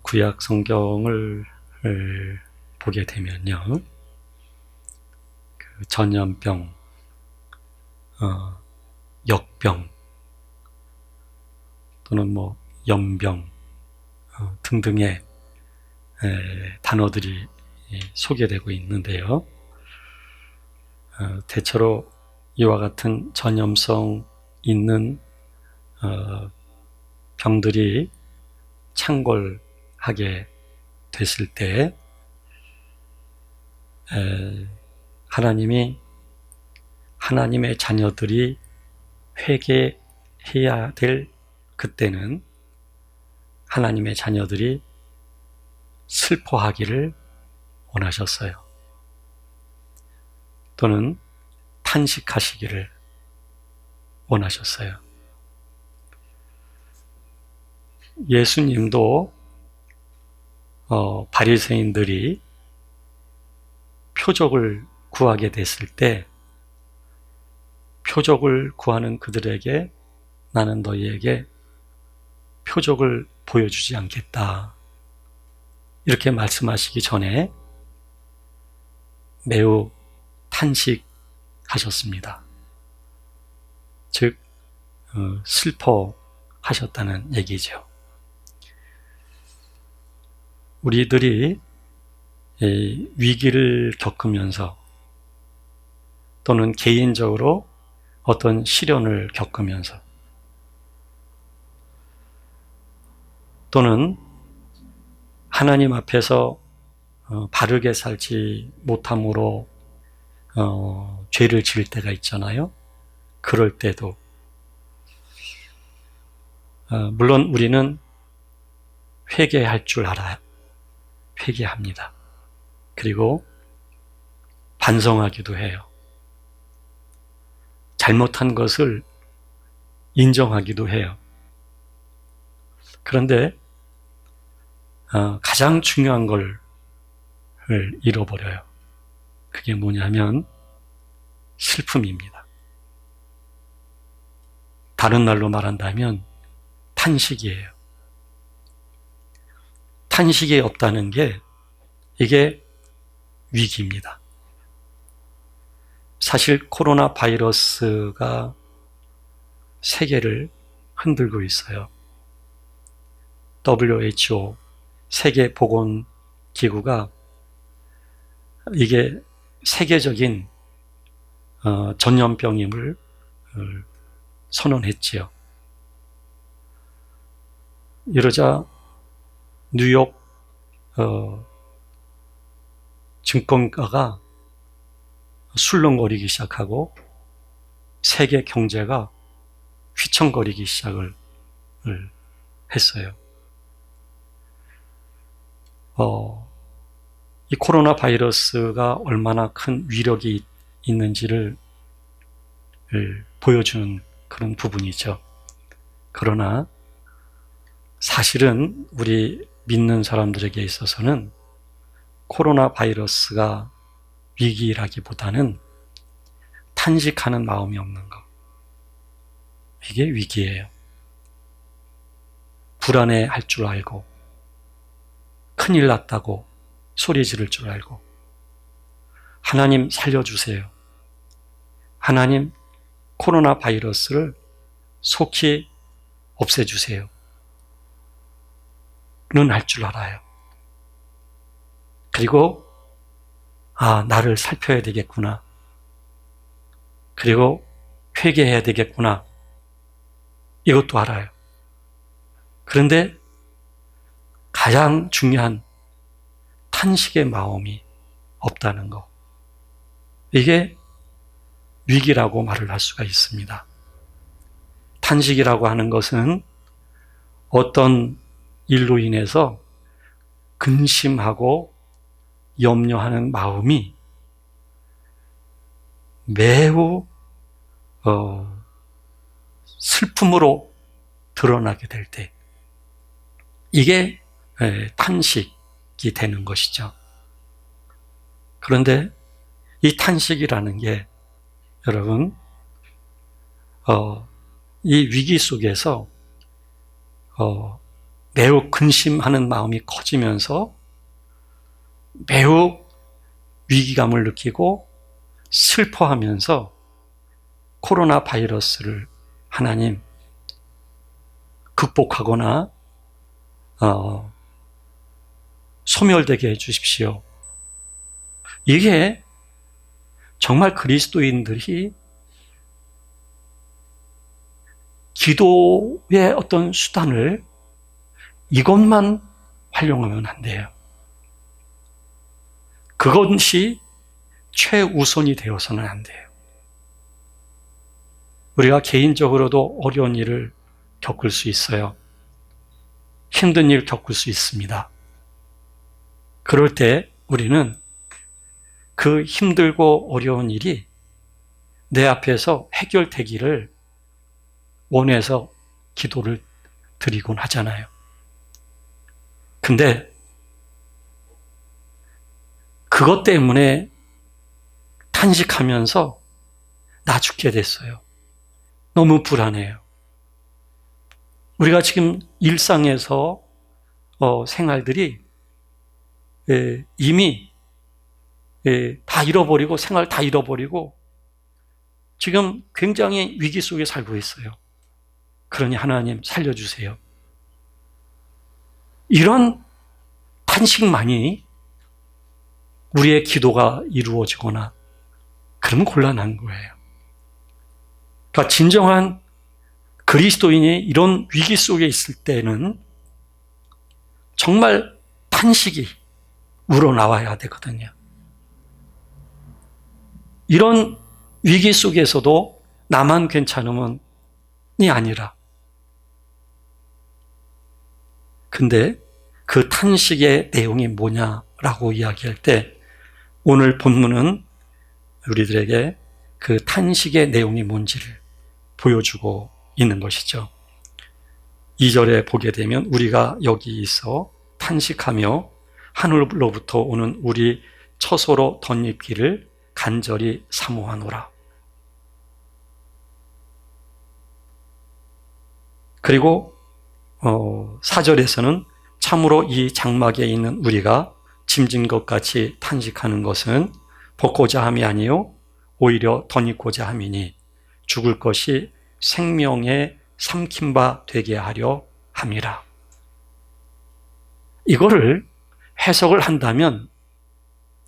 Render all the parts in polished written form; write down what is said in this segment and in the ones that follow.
구약 성경을 보게 되면요, 그 전염병, 역병 또는 연병 등등의 단어들이 소개되고 있는데요. 대체로 이와 같은 전염성 있는 병들이 창궐하게 됐을 때 하나님이 하나님의 자녀들이 회개해야 될 그때는 하나님의 자녀들이 슬퍼하기를 원하셨어요. 또는 탄식하시기를 원하셨어요. 예수님도 바리새인들이 표적을 구하게 됐을 때 표적을 구하는 그들에게 나는 너희에게 표적을 보여주지 않겠다, 이렇게 말씀하시기 전에 매우 탄식하셨습니다. 즉 슬퍼하셨다는 얘기죠. 우리들이 위기를 겪으면서 또는 개인적으로 어떤 시련을 겪으면서 또는 하나님 앞에서 바르게 살지 못함으로 죄를 지을 때가 있잖아요. 그럴 때도 물론 우리는 회개할 줄 알아요. 회개합니다. 그리고 반성하기도 해요. 잘못한 것을 인정하기도 해요. 그런데 가장 중요한 걸 잃어버려요. 그게 뭐냐면 슬픔입니다. 다른 말로 말한다면 탄식이에요. 탄식이 없다는 게 이게 위기입니다. 사실 코로나 바이러스가 세계를 흔들고 있어요. WHO, 세계보건기구가 이게 세계적인 전염병임을 선언했지요. 이러자 뉴욕 증권가가 술렁거리기 시작하고 세계 경제가 휘청거리기 시작을 했어요. 이 코로나 바이러스가 얼마나 큰 위력이 있는지를 보여주는 그런 부분이죠. 그러나 사실은 우리 믿는 사람들에게 있어서는 코로나 바이러스가 위기라기보다는 탄식하는 마음이 없는 것, 이게 위기예요. 불안해할 줄 알고 큰일 났다고 소리 지를 줄 알고 하나님 살려주세요, 하나님 코로나 바이러스를 속히 없애주세요 는 할 줄 알아요. 그리고 나를 살펴야 되겠구나, 그리고 회개해야 되겠구나, 이것도 알아요. 그런데 가장 중요한 탄식의 마음이 없다는 것, 이게 위기라고 말을 할 수가 있습니다. 탄식이라고 하는 것은 어떤 일로 인해서 근심하고 염려하는 마음이 매우 슬픔으로 드러나게 될 때, 이게 탄식이 되는 것이죠. 그런데 이 탄식이라는 게 여러분 이 위기 속에서 매우 근심하는 마음이 커지면서 매우 위기감을 느끼고 슬퍼하면서 코로나 바이러스를 하나님 극복하거나 소멸되게 해주십시오. 이게 정말 그리스도인들이 기도의 어떤 수단을 이것만 활용하면 안 돼요. 그것이 최우선이 되어서는 안 돼요. 우리가 개인적으로도 어려운 일을 겪을 수 있어요. 힘든 일 겪을 수 있습니다. 그럴 때 우리는 그 힘들고 어려운 일이 내 앞에서 해결되기를 원해서 기도를 드리곤 하잖아요. 근데 그것 때문에 탄식하면서 나 죽게 됐어요. 너무 불안해요. 우리가 지금 일상에서 생활들이 이미 다 잃어버리고 생활 다 잃어버리고 지금 굉장히 위기 속에 살고 있어요. 그러니 하나님 살려주세요. 이런 탄식만이 우리의 기도가 이루어지거나 그러면 곤란한 거예요. 그러니까 진정한 그리스도인이 이런 위기 속에 있을 때는 정말 탄식이 우러나와야 되거든요. 이런 위기 속에서도 나만 괜찮으면이 아니라 근데 그 탄식의 내용이 뭐냐라고 이야기할 때 오늘 본문은 우리들에게 그 탄식의 내용이 뭔지를 보여주고 있는 것이죠. 2절에 보게 되면 우리가 여기 있어 탄식하며 하늘로부터 오는 우리 처소로 덧입기를 간절히 사모하노라. 그리고 4절에서는 참으로 이 장막에 있는 우리가 짐진 것 같이 탄식하는 것은 벗고자 함이 아니요 오히려 덧입고자 함이니 죽을 것이 생명에 삼킨 바 되게 하려 함이라. 이거를 해석을 한다면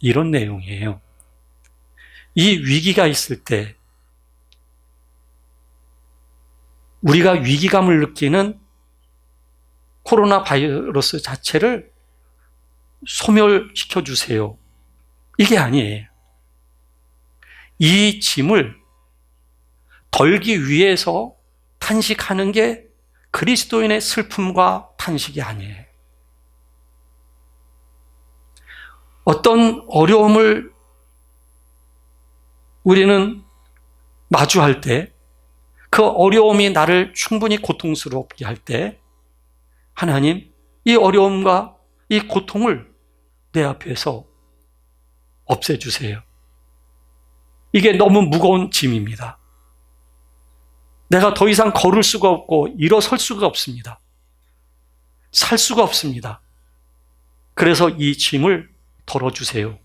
이런 내용이에요. 이 위기가 있을 때 우리가 위기감을 느끼는 코로나 바이러스 자체를 소멸시켜 주세요. 이게 아니에요. 이 짐을 덜기 위해서 탄식하는 게 그리스도인의 슬픔과 탄식이 아니에요. 어떤 어려움을 우리는 마주할 때, 그 어려움이 나를 충분히 고통스럽게 할 때, 하나님, 이 어려움과 이 고통을 내 앞에서 없애주세요. 이게 너무 무거운 짐입니다. 내가 더 이상 걸을 수가 없고 일어설 수가 없습니다. 살 수가 없습니다. 그래서 이 짐을 덜어주세요.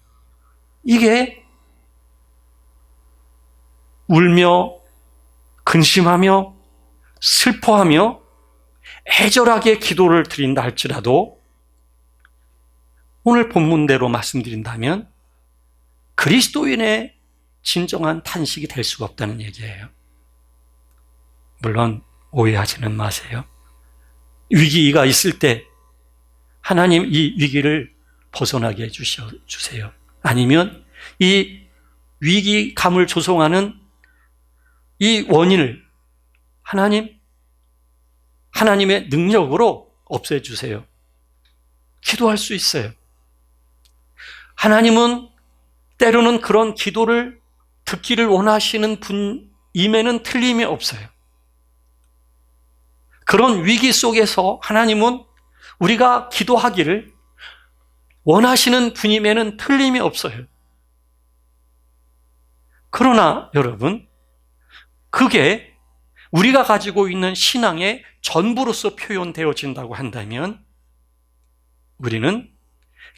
이게 울며 근심하며 슬퍼하며 애절하게 기도를 드린다 할지라도 오늘 본문대로 말씀드린다면 그리스도인의 진정한 탄식이 될 수가 없다는 얘기예요. 물론 오해하지는 마세요. 위기가 있을 때 하나님 이 위기를 벗어나게 해주세요. 아니면 이 위기감을 조성하는 이 원인을 하나님의 능력으로 없애주세요. 기도할 수 있어요. 하나님은 때로는 그런 기도를 듣기를 원하시는 분임에는 틀림이 없어요. 그런 위기 속에서 하나님은 우리가 기도하기를 원하시는 분임에는 틀림이 없어요. 그러나 여러분, 그게 우리가 가지고 있는 신앙의 전부로서 표현되어진다고 한다면 우리는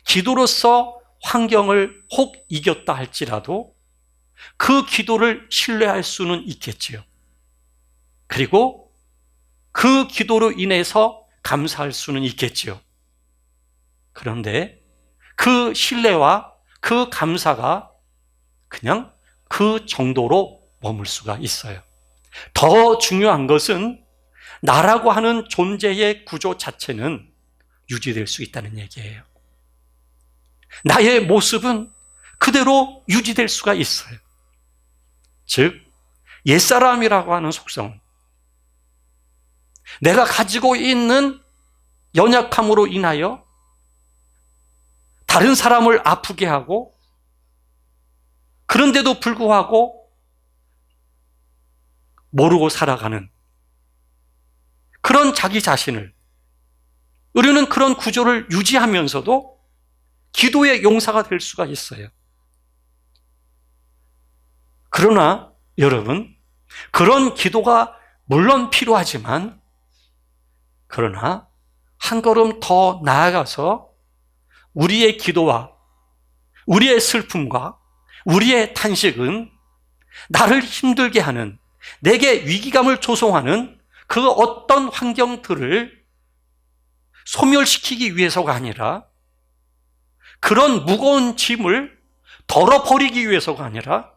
기도로서 환경을 혹 이겼다 할지라도 그 기도를 신뢰할 수는 있겠지요. 그리고 그 기도로 인해서 감사할 수는 있겠지요. 그런데 그 신뢰와 그 감사가 그냥 그 정도로 머물 수가 있어요. 더 중요한 것은 나라고 하는 존재의 구조 자체는 유지될 수 있다는 얘기예요. 나의 모습은 그대로 유지될 수가 있어요. 즉, 옛사람이라고 하는 속성은 내가 가지고 있는 연약함으로 인하여 다른 사람을 아프게 하고, 그런데도 불구하고 모르고 살아가는 그런 자기 자신을, 우리는 그런 구조를 유지하면서도 기도의 용사가 될 수가 있어요. 그러나 여러분, 그런 기도가 물론 필요하지만, 그러나 한 걸음 더 나아가서 우리의 기도와 우리의 슬픔과 우리의 탄식은 나를 힘들게 하는, 내게 위기감을 조성하는 그 어떤 환경들을 소멸시키기 위해서가 아니라, 그런 무거운 짐을 덜어버리기 위해서가 아니라,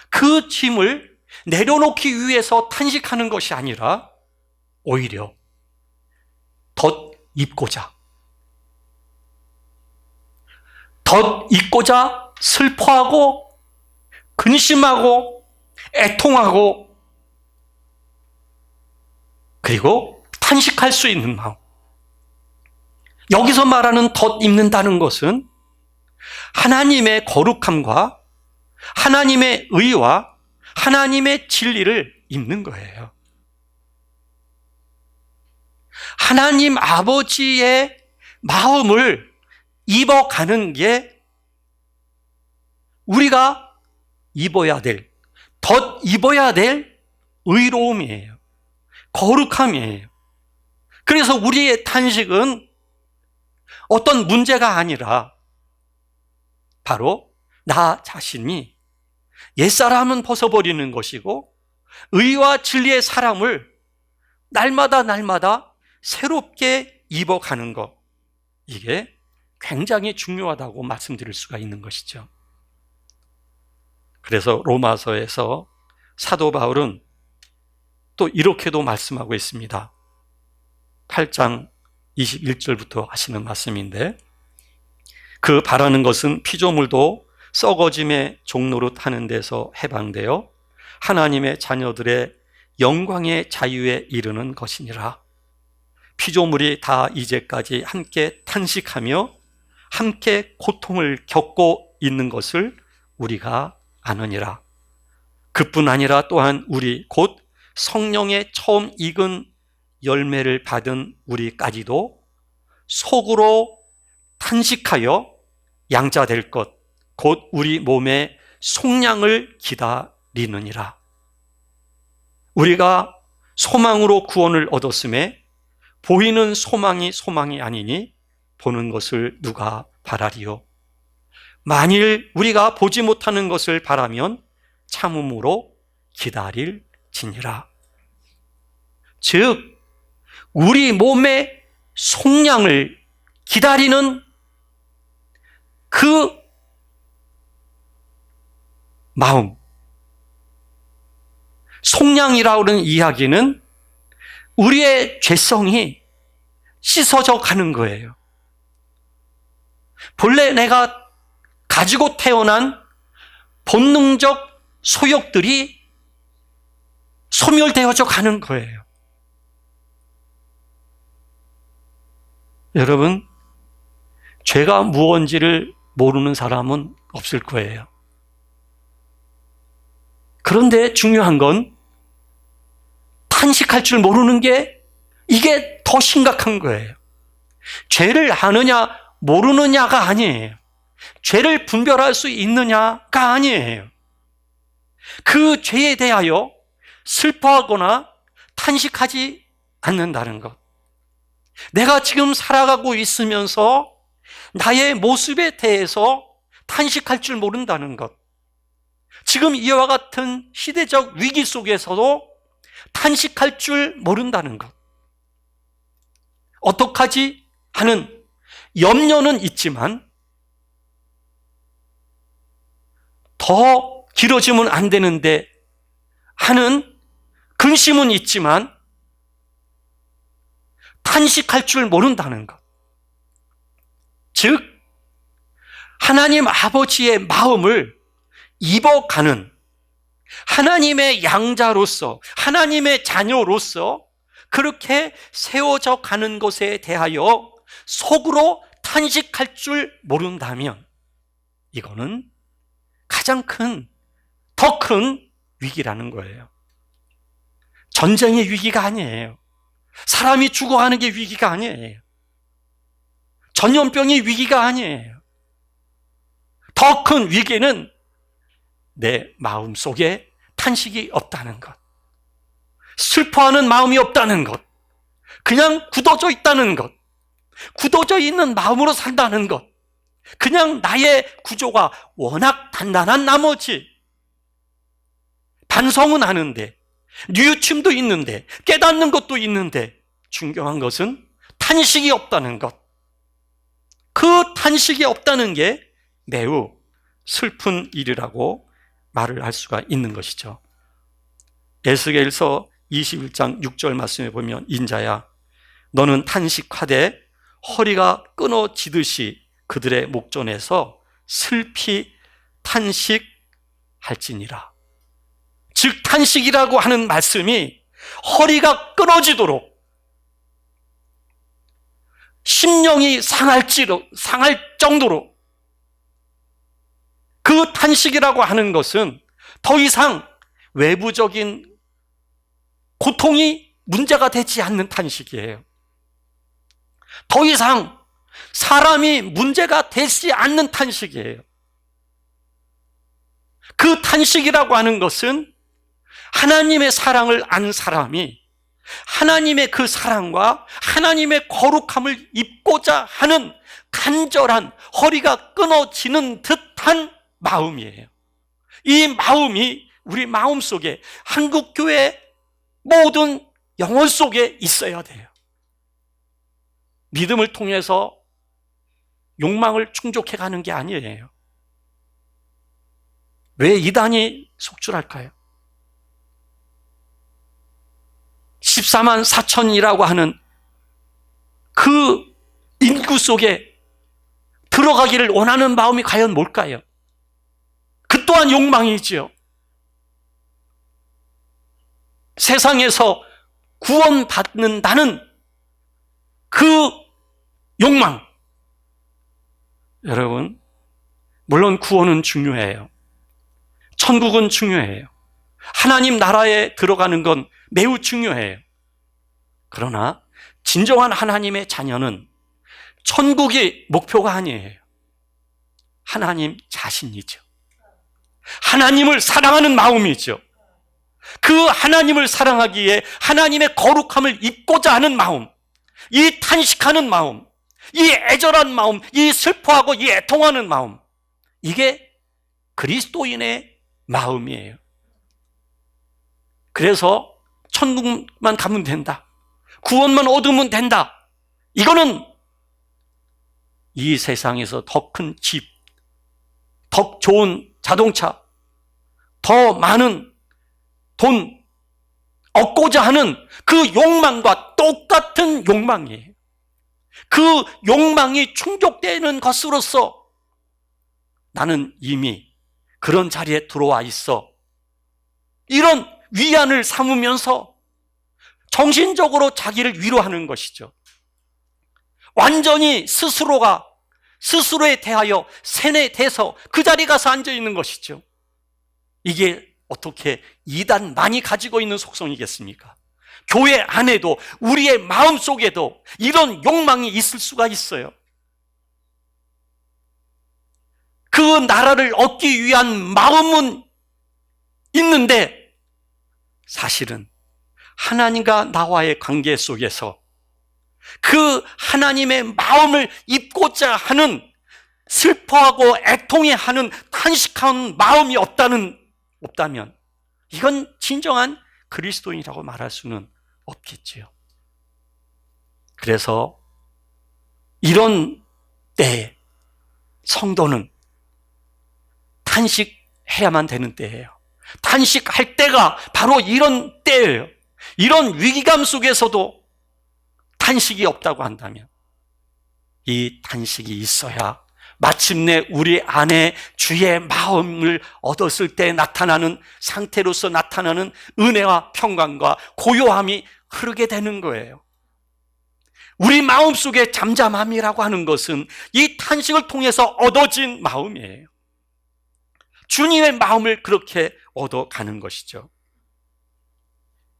그 짐을 내려놓기 위해서 탄식하는 것이 아니라 오히려 덧입고자 슬퍼하고 근심하고 애통하고 그리고 탄식할 수 있는 마음. 여기서 말하는 덧입는다는 것은 하나님의 거룩함과 하나님의 의와 하나님의 진리를 입는 거예요. 하나님 아버지의 마음을 입어가는 게 우리가 입어야 될, 덧입어야 될 의로움이에요. 거룩함이에요. 그래서 우리의 탄식은 어떤 문제가 아니라 바로 나 자신이 옛사람은 벗어버리는 것이고 의와 진리의 사람을 날마다 새롭게 입어가는 것, 이게 굉장히 중요하다고 말씀드릴 수가 있는 것이죠. 그래서 로마서에서 사도 바울은 또 이렇게도 말씀하고 있습니다. 8장 21절부터 하시는 말씀인데, 그 바라는 것은 피조물도 썩어짐의 종노릇 하는 데서 해방되어 하나님의 자녀들의 영광의 자유에 이르는 것이니라. 피조물이 다 이제까지 함께 탄식하며 함께 고통을 겪고 있는 것을 우리가 아느니라. 그뿐 아니라 또한 우리 곧 성령의 처음 익은 열매를 받은 우리까지도 속으로 탄식하여 양자될 것, 곧 우리 몸의 속량을 기다리느니라. 우리가 소망으로 구원을 얻었음에 보이는 소망이 아니니 보는 것을 누가 바라리요. 만일 우리가 보지 못하는 것을 바라면 참음으로 기다릴지니라. 즉 우리 몸의 속량을 기다리는 그 마음, 속량이라고 하는 이야기는 우리의 죄성이 씻어져 가는 거예요. 본래 내가 가지고 태어난 본능적 소욕들이 소멸되어져 가는 거예요. 여러분, 죄가 무엇인지를 모르는 사람은 없을 거예요. 그런데 중요한 건 탄식할 줄 모르는 게, 이게 더 심각한 거예요. 죄를 아느냐 모르느냐가 아니에요. 죄를 분별할 수 있느냐가 아니에요. 그 죄에 대하여 슬퍼하거나 탄식하지 않는다는 것. 내가 지금 살아가고 있으면서 나의 모습에 대해서 탄식할 줄 모른다는 것. 지금 이와 같은 시대적 위기 속에서도 탄식할 줄 모른다는 것. 어떡하지 하는 염려는 있지만 더 길어지면 안 되는데 하는 근심은 있지만 탄식할 줄 모른다는 것. 즉 하나님 아버지의 마음을 입어가는 하나님의 양자로서, 하나님의 자녀로서 그렇게 세워져 가는 것에 대하여 속으로 탄식할 줄 모른다면 이거는 가장 더 큰 위기라는 거예요. 전쟁의 위기가 아니에요. 사람이 죽어가는 게 위기가 아니에요. 전염병의 위기가 아니에요. 더 큰 위기는 내 마음 속에 탄식이 없다는 것, 슬퍼하는 마음이 없다는 것, 그냥 굳어져 있다는 것, 굳어져 있는 마음으로 산다는 것, 그냥 나의 구조가 워낙 단단한 나머지 반성은 하는데, 뉘우침도 있는데, 깨닫는 것도 있는데 중요한 것은 탄식이 없다는 것. 그 탄식이 없다는 게 매우 슬픈 일이라고 말을 할 수가 있는 것이죠. 에스겔서 21장 6절 말씀에 보면 인자야 너는 탄식하되 허리가 끊어지듯이 그들의 목전에서 슬피 탄식할지니라. 즉 탄식이라고 하는 말씀이 허리가 끊어지도록 심령이 상할 정도로 그 탄식이라고 하는 것은 더 이상 외부적인 고통이 문제가 되지 않는 탄식이에요. 더 이상 사람이 문제가 되지 않는 탄식이에요. 그 탄식이라고 하는 것은 하나님의 사랑을 안 사람이 하나님의 그 사랑과 하나님의 거룩함을 입고자 하는 간절한 허리가 끊어지는 듯한 마음이에요. 이 마음이 우리 마음 속에 한국교회 모든 영혼 속에 있어야 돼요. 믿음을 통해서 욕망을 충족해 가는 게 아니에요. 왜 이단이 속출할까요? 14만 4천이라고 하는 그 인구 속에 들어가기를 원하는 마음이 과연 뭘까요? 그 또한 욕망이지요. 세상에서 구원받는다는 그 욕망. 여러분, 물론 구원은 중요해요. 천국은 중요해요. 하나님 나라에 들어가는 건 매우 중요해요. 그러나 진정한 하나님의 자녀는 천국이 목표가 아니에요. 하나님 자신이죠. 하나님을 사랑하는 마음이죠. 그 하나님을 사랑하기에 하나님의 거룩함을 입고자 하는 마음, 이 탄식하는 마음, 이 애절한 마음, 이 슬퍼하고 이 애통하는 마음, 이게 그리스도인의 마음이에요. 그래서 천국만 가면 된다, 구원만 얻으면 된다, 이거는 이 세상에서 더 큰 집, 더 좋은 자동차, 더 많은 돈 얻고자 하는 그 욕망과 똑같은 욕망이에요. 그 욕망이 충족되는 것으로서 나는 이미 그런 자리에 들어와 있어, 이런 위안을 삼으면서 정신적으로 자기를 위로하는 것이죠. 완전히 스스로에 대하여 세뇌돼서 그 자리에 가서 앉아 있는 것이죠. 이게 어떻게 이단만이 가지고 있는 속성이겠습니까? 교회 안에도 우리의 마음 속에도 이런 욕망이 있을 수가 있어요. 그 나라를 얻기 위한 마음은 있는데 사실은 하나님과 나와의 관계 속에서 그 하나님의 마음을 입고자 하는, 슬퍼하고 애통해하는 탄식하는 마음이 없다면 이건 진정한 그리스도인이라고 말할 수는 없겠지요. 그래서 이런 때에 성도는 탄식해야만 되는 때예요. 탄식할 때가 바로 이런 때예요. 이런 위기감 속에서도 탄식이 없다고 한다면 이 탄식이 있어야 마침내 우리 안에 주의 마음을 얻었을 때 나타나는, 상태로서 나타나는 은혜와 평강과 고요함이 흐르게 되는 거예요. 우리 마음속에 잠잠함이라고 하는 것은 이 탄식을 통해서 얻어진 마음이에요. 주님의 마음을 그렇게 얻어가는 것이죠.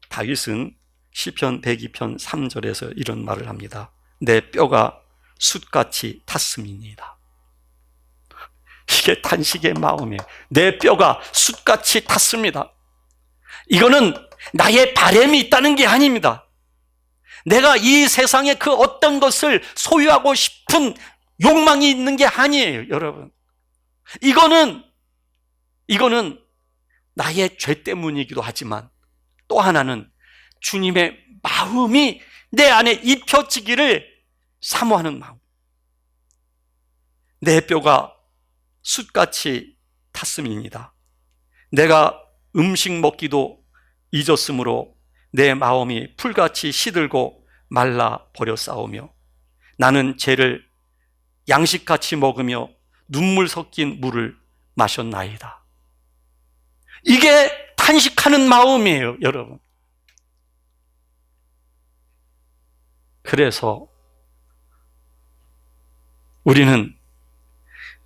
다윗은 시편 102편 3절에서 이런 말을 합니다. 내 뼈가 숯같이 탔음이니이다. 이게 탄식의 마음이에요. 내 뼈가 숯같이 탔습니다. 이거는 나의 바람이 있다는 게 아닙니다. 내가 이 세상에 그 어떤 것을 소유하고 싶은 욕망이 있는 게 아니에요, 여러분. 이거는 나의 죄 때문이기도 하지만 또 하나는 주님의 마음이 내 안에 입혀지기를 사모하는 마음. 내 뼈가 숯같이 탔음이니이다. 내가 음식 먹기도 잊었으므로 내 마음이 풀같이 시들고 말라 버렸사오며 나는 죄를 양식같이 먹으며 눈물 섞인 물을 마셨나이다. 이게 탄식하는 마음이에요, 여러분. 그래서 우리는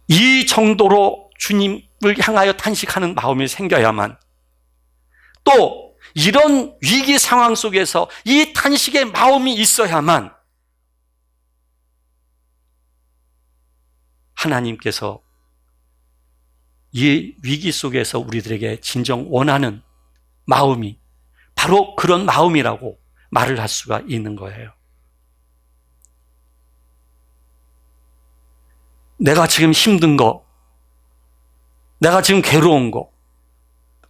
이 정도로 주님을 향하여 탄식하는 마음이 생겨야만, 또 이런 위기 상황 속에서 이 탄식의 마음이 있어야만 하나님께서 이 위기 속에서 우리들에게 진정 원하는 마음이 바로 그런 마음이라고 말을 할 수가 있는 거예요. 내가 지금 힘든 거, 내가 지금 괴로운 거,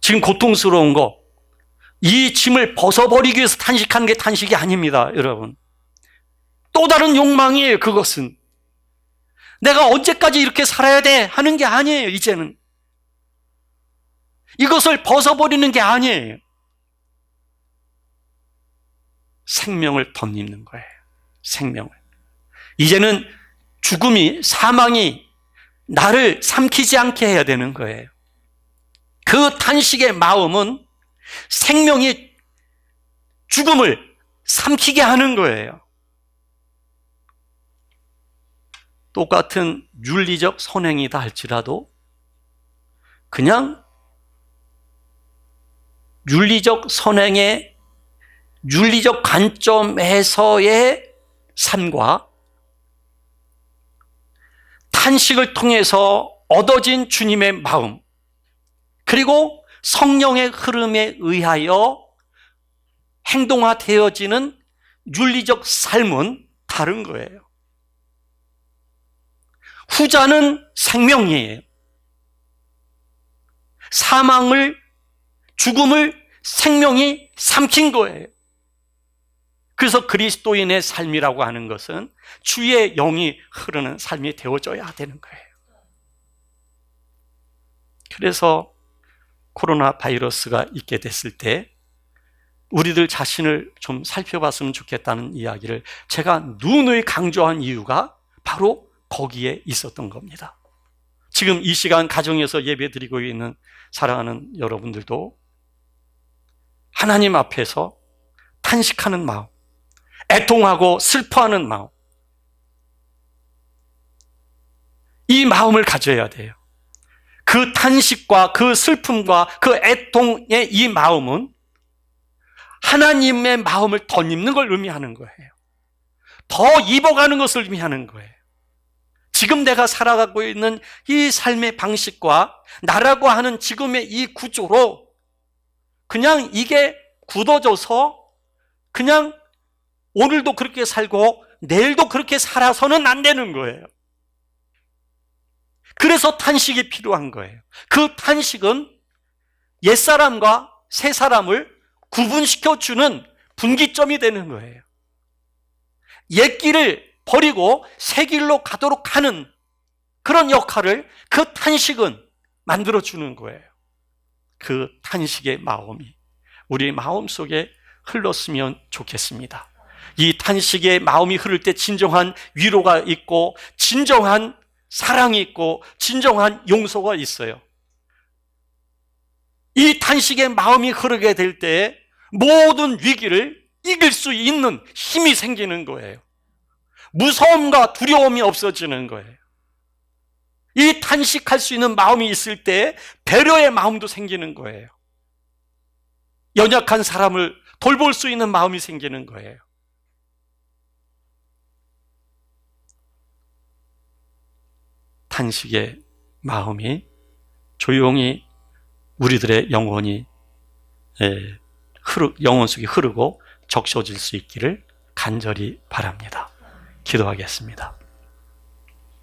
지금 고통스러운 거, 이 짐을 벗어버리기 위해서 탄식하는 게 탄식이 아닙니다, 여러분. 또 다른 욕망이에요, 그것은. 내가 언제까지 이렇게 살아야 돼 하는 게 아니에요, 이제는. 이것을 벗어버리는 게 아니에요. 생명을 덧입는 거예요, 생명을. 이제는 죽음이, 사망이 나를 삼키지 않게 해야 되는 거예요. 그 탄식의 마음은 생명이 죽음을 삼키게 하는 거예요. 똑같은 윤리적 선행이다 할지라도 그냥 윤리적 선행의 윤리적 관점에서의 삶과 탄식을 통해서 얻어진 주님의 마음, 그리고 성령의 흐름에 의하여 행동화되어지는 윤리적 삶은 다른 거예요. 후자는 생명이에요. 사망을, 죽음을 생명이 삼킨 거예요. 그래서 그리스도인의 삶이라고 하는 것은 주의 영이 흐르는 삶이 되어져야 되는 거예요. 그래서 코로나 바이러스가 있게 됐을 때 우리들 자신을 좀 살펴봤으면 좋겠다는 이야기를 제가 누누이 강조한 이유가 바로 거기에 있었던 겁니다. 지금 이 시간 가정에서 예배드리고 있는 사랑하는 여러분들도 하나님 앞에서 탄식하는 마음, 애통하고 슬퍼하는 마음, 이 마음을 가져야 돼요. 그 탄식과 그 슬픔과 그 애통의 이 마음은 하나님의 마음을 덧입는 걸 의미하는 거예요. 더 입어가는 것을 의미하는 거예요. 지금 내가 살아가고 있는 이 삶의 방식과 나라고 하는 지금의 이 구조로 그냥 이게 굳어져서 그냥 오늘도 그렇게 살고 내일도 그렇게 살아서는 안 되는 거예요. 그래서 탄식이 필요한 거예요. 그 탄식은 옛사람과 새사람을 구분시켜주는 분기점이 되는 거예요. 옛 길을 버리고 새 길로 가도록 하는 그런 역할을 그 탄식은 만들어주는 거예요. 그 탄식의 마음이 우리 마음속에 흘렀으면 좋겠습니다. 이 탄식의 마음이 흐를 때 진정한 위로가 있고 진정한 사랑이 있고 진정한 용서가 있어요. 이 탄식의 마음이 흐르게 될 때 모든 위기를 이길 수 있는 힘이 생기는 거예요. 무서움과 두려움이 없어지는 거예요. 이 탄식할 수 있는 마음이 있을 때 배려의 마음도 생기는 거예요. 연약한 사람을 돌볼 수 있는 마음이 생기는 거예요. 탄식의 마음이 조용히 우리들의 영혼 속에 흐르고 적셔질 수 있기를 간절히 바랍니다. 기도하겠습니다.